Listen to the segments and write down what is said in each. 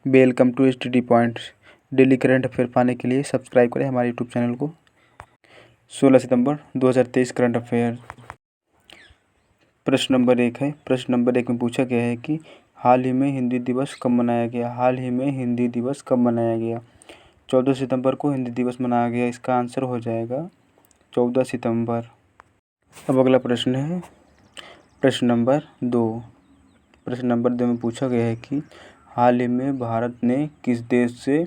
Welcome to study point. Daily current affair पाने के लिए सब्सक्राइब करें हमारे यूट्यूब चैनल को। 16 सितंबर 2023 करंट अफेयर। प्रश्न नंबर 1 है। प्रश्न नंबर 1 में पूछा गया है कि हाल ही में हिंदी दिवस कब मनाया गया। हाल ही में हिंदी दिवस कब मनाया गया। 14 सितंबर को हिंदी दिवस मनाया गया। इसका आंसर हो जाएगा 14 सितंबर। अब अगला प्रश्न है प्रश्न नंबर 2। प्रश्न नंबर 2 में पूछा गया है कि हाल ही में भारत ने किस देश से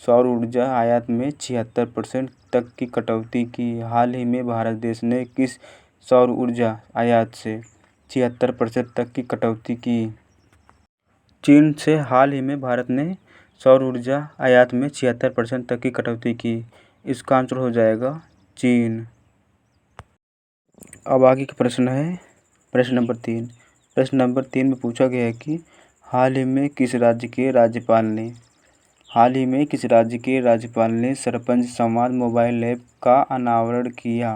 सौर ऊर्जा आयात में 76% तक की कटौती की। हाल ही में भारत देश ने किस सौर ऊर्जा आयात से 76% तक की कटौती की। चीन से हाल ही में भारत ने सौर ऊर्जा आयात में 76% तक की कटौती की। इसका आंसर हो जाएगा चीन। अब आगे का प्रश्न है प्रश्न नंबर 3। प्रश्न नंबर 3 में पूछा गया है कि हाल ही में किस राज्य के राज्यपाल ने सरपंच संवाद मोबाइल ऐप का अनावरण किया।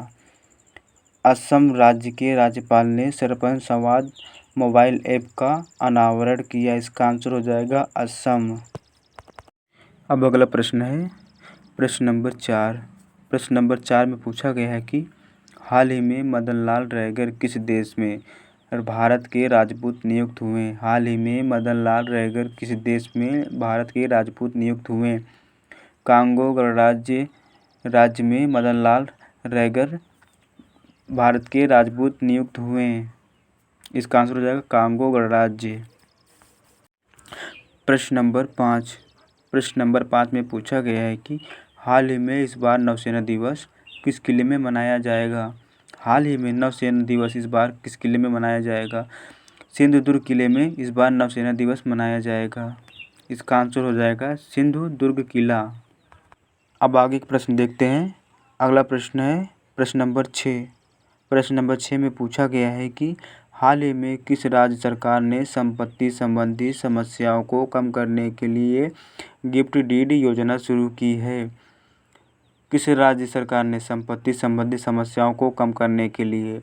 असम राज्य के राज्यपाल ने सरपंच संवाद मोबाइल ऐप का अनावरण किया। इसका आंसर हो जाएगा असम। अब अगला प्रश्न है प्रश्न नंबर 4। प्रश्न नंबर 4 में पूछा गया है कि हाल ही में मदन लाल रैगर किस देश में भारत के राजदूत नियुक्त हुए। हाल ही में मदन लाल रैगर किस देश में भारत के राजदूत नियुक्त हुए। कांगो राज्य में मदन लाल रैगर भारत के राजदूत नियुक्त हुए। इसका आंसर हो जाएगा कांगो गणराज्य। प्रश्न नंबर 5। प्रश्न नंबर 5 में पूछा गया है कि हाल ही में इस बार नौसेना दिवस किस किले में मनाया जाएगा। हाल ही में नौसेना दिवस इस बार किस किले में मनाया जाएगा। सिंधुदुर्ग किले में इस बार नौसेना दिवस मनाया जाएगा। इसका आंसर हो जाएगा सिंधुदुर्ग किला। अब आगे का प्रश्न देखते हैं। अगला प्रश्न है प्रश्न नंबर 6। प्रश्न नंबर 6 में पूछा गया है कि हाल ही में किस राज्य सरकार ने संपत्ति संबंधी समस्याओं को कम करने के लिए गिफ्ट डीड योजना शुरू की है। किस राज्य सरकार ने संपत्ति संबंधी समस्याओं को कम करने के लिए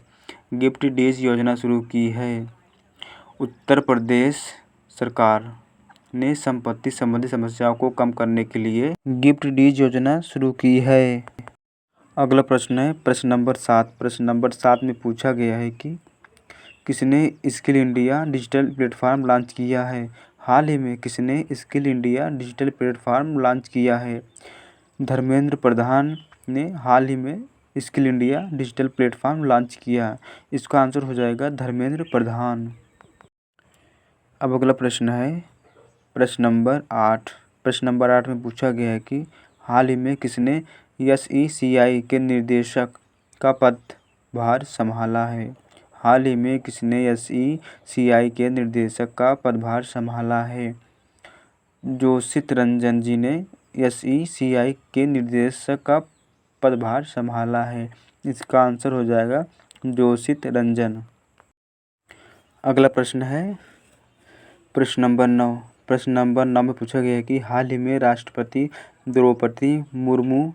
गिफ्ट डीड योजना शुरू की है। उत्तर प्रदेश सरकार ने संपत्ति संबंधी समस्याओं को कम करने के लिए गिफ्ट डीड योजना शुरू की है। अगला प्रश्न है प्रश्न नंबर 7। प्रश्न नंबर 7 में पूछा गया है कि किसने skill India digital platform launch किया है। हाल ही में किसने skill India digital platform launch किया है। धर्मेंद्र प्रधान ने हाल ही में skill India digital platform launch किया। इसका आंसर हो जाएगा धर्मेंद्र प्रधान। अब अगला प्रश्न है प्रश्न नंबर 8। प्रश्न नंबर 8 में पूछा गया है कि हाल ही में किसने SECI के निर्देशक का पदभार संभाला है। हाल ही में किसने SECI के निर्देशक का पदभार संभाला है। जोशित रंजन जी ने SECI के निर्देशक का पदभार संभाला है। इसका आंसर हो जाएगा जोशित रंजन। अगला प्रश्न है प्रश्न नंबर 9। प्रश्न नंबर 9 में पूछा गया है कि हाल ही में राष्ट्रपति द्रौपदी मुर्मू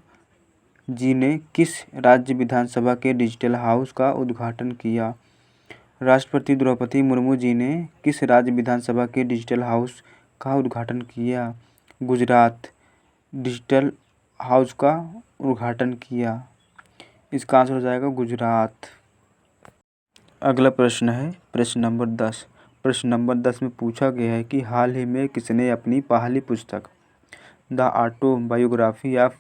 जी ने किस राज्य विधानसभा के डिजिटल हाउस का उद्घाटन किया। राष्ट्रपति द्रौपदी मुर्मू जी ने किस राज्य विधानसभा के डिजिटल हाउस का उद्घाटन किया। गुजरात डिजिटल हाउस का उद्घाटन किया। इसका आंसर हो जाएगा गुजरात। अगला प्रश्न है प्रश्न नंबर 10। प्रश्न नंबर 10 में पूछा गया है कि हाल ही में किसने अपनी पहली पुस्तक द ऑटोबायोग्राफी ऑफ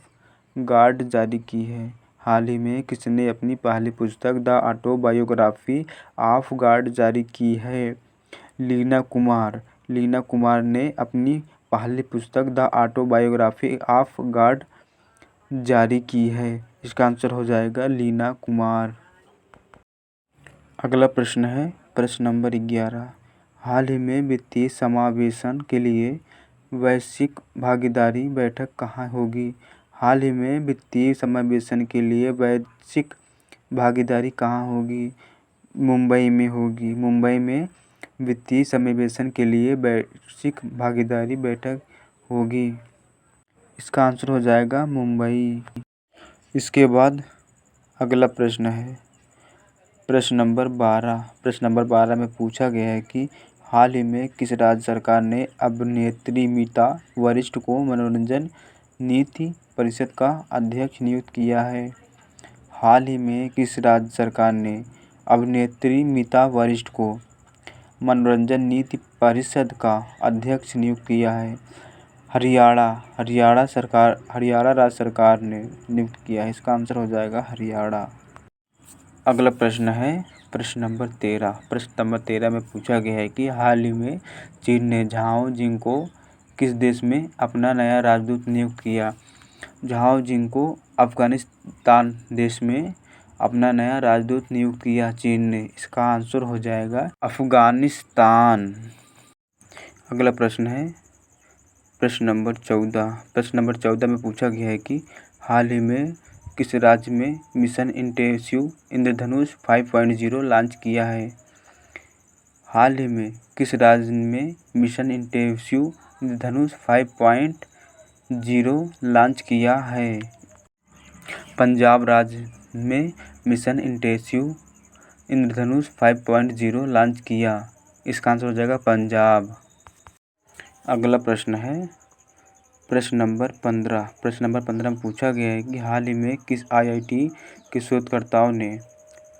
गॉड जारी की है। हाल ही में किसने अपनी पहली पुस्तक द ऑटोबायोग्राफी ऑफ गॉड जारी की है। लीना कुमार ने अपनी पहली पुस्तक द ऑटोबायोग्राफी ऑफ गॉड जारी की है। इसका आंसर हो जाएगा लीना कुमार। अगला प्रश्न है प्रश्न नंबर 11। हाल ही में वित्तीय समावेशन के लिए वैश्विक भागीदारी बैठक कहाँ होगी। हाल ही में वित्तीय समावेशन के लिए वैश्विक भागीदारी कहाँ होगी। मुंबई में होगी। मुंबई में वित्तीय समावेशन के लिए वैश्विक भागीदारी बैठक होगी। इसका आंसर हो जाएगा मुंबई। इसके बाद अगला प्रश्न है प्रश्न नंबर 12। प्रश्न नंबर 12 में पूछा गया है कि हाल ही में किस राज्य सरकार ने अभिनेत्री मीता वरिष्ठ को मनोरंजन नीति परिषद का अध्यक्ष नियुक्त किया है? हाल ही में किस राज्य सरकार ने अभिनेत्री मीता वरिष्ठ को मनोरंजन नीति परिषद का अध्यक्ष नियुक्त किया है? हरियाणा राज्य सरकार ने नियुक्त किया है। इसका आंसर हो जाएगा हरियाणा। अगला प्रश्न है प्रश्न नंबर 13 में पूछा गया है कि हाल ही में चीन ने झाओ जिंग को किस देश में अपना नया राजदूत नियुक्त किया? झाओ जिंग को अफगानिस्तान देश में अपना नया राजदूत नियुक्त किया चीन ने। इसका आंसर हो जाएगा अफगानिस्तान। अगला प्रश्न है प्रश्न नंबर 14 में पूछा गया है कि हाल ही में किस राज्य में मिशन इंटेंसिव इंद्रधनुष 5.0 लॉन्च किया है? हाल ही में किस राज्य में मिशन इंटेंसिव इंद्रधनुष 5.0 लॉन्च किया है? पंजाब राज्य में मिशन इंटेंसिव इंद्रधनुष 5.0 लॉन्च किया। इसका आंसर हो जाएगा पंजाब। अगला प्रश्न है प्रश्न नंबर 15 में पूछा गया है कि हाल ही में किस आईआईटी के शोधकर्ताओं ने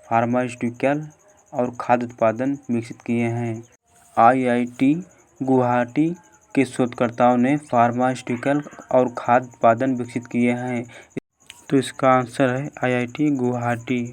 फार्मास्यूटिकल और खाद्य उत्पादन विकसित किए हैं? आईआईटी गुवाहाटी के शोधकर्ताओं ने फार्मास्यूटिकल और खाद्य उत्पादन विकसित किए हैं। तो इसका आंसर है आईआईटी गुवाहाटी।